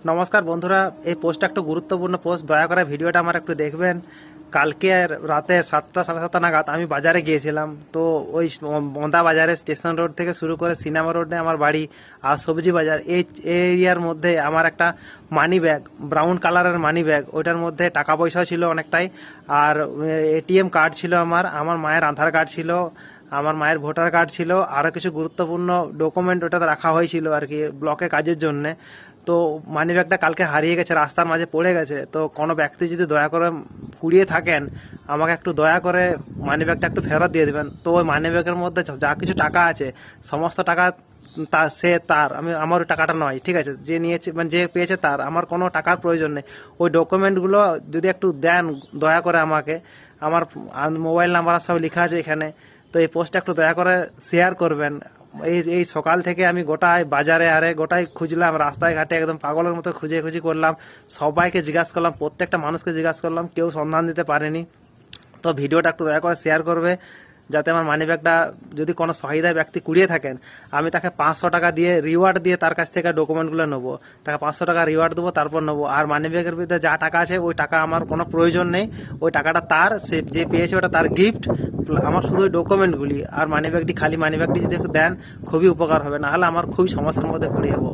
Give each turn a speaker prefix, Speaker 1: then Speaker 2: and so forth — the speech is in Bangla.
Speaker 1: নমস্কার বন্ধুরা, এই পোস্টটা একটু গুরুত্বপূর্ণ পোস্ট, দয়া করে ভিডিওটা আমার একটু দেখবেন। কালকে রাতে 7টা সাড়ে 7টা নাগাদ আমি বাজারে গিয়েছিলাম। তো ওই মন্দা বাজারে স্টেশন রোড থেকে শুরু করে সিনেমা রোডে আমার বাড়ি, আর সবজি বাজার এই এরিয়ার মধ্যে আমার একটা মানি ব্যাগ, ব্রাউন কালারের মানি ব্যাগ, ওইটার মধ্যে টাকা পয়সাও ছিল অনেকটাই। আর এটিএম কার্ড ছিল, আমার মায়ের আধার কার্ড ছিল, আমার মায়ের ভোটার কার্ড ছিল, আরও কিছু গুরুত্বপূর্ণ ডকুমেন্ট ওটাতে রাখা হয়েছিল আর কি, ব্লকে কাজের জন্যে। তো মানি ব্যাগটা কালকে হারিয়ে গেছে, রাস্তার মাঝে পড়ে গেছে। তো কোনো ব্যক্তি যদি দয়া করে কুড়িয়ে থাকেন, আমাকে একটু দয়া করে মানি ব্যাগটা একটু ফেরত দিয়ে দেবেন। তো ওই মানি ব্যাগের মধ্যে যা কিছু টাকা আছে, সমস্ত টাকা তার, আমার ওই টাকাটা নয়, ঠিক আছে? যে নিয়েছে মানে যে পেয়েছে তার, আমার কোনো টাকার প্রয়োজন নেই। ওই ডকুমেন্টগুলো যদি একটু দেন দয়া করে আমাকে, আমার মোবাইল নাম্বার সব লেখা আছে এখানে। তো এই পোস্টটা একটু দয়া করে শেয়ার করবেন। এই এই সকাল থেকে আমি গোটায় বাজারে গোটায় খুঁজলাম, রাস্তায় ঘাটে একদম পাগলের মতো খুঁজে করলাম, সবাইকে জিজ্ঞাসা করলাম, প্রত্যেকটা মানুষকে জিজ্ঞাসা করলাম, কেউ সন্ধান দিতে পারেনি। তো ভিডিওটা একটু দয়া করে শেয়ার করবে, যাতে আমার মানি ব্যাগটা যদি কোনো সহায়তা ব্যক্তি কুড়িয়ে থাকেন, আমি তাকে 500 টাকা দিয়ে রিওয়ার্ড দিয়ে তার কাছ থেকে ডকুমেন্টগুলো নেবো। তাকে 500 টাকা রিওয়ার্ড দেবো, তারপর নেবো। আর মানি ব্যাগের ভিতরে যা টাকা আছে, ওই টাকা আমার কোনো প্রয়োজন নেই। ওই টাকাটা তার, সে যে পেয়েছে ওটা তার গিফট। আমার শুধু ওই ডকুমেন্টগুলি আর মানি ব্যাগটি, খালি মানি ব্যাগটি যদি একটু দেন খুবই উপকার হবে, না হলে আমার খুবই সমস্যার মধ্যে পড়ে যাবো।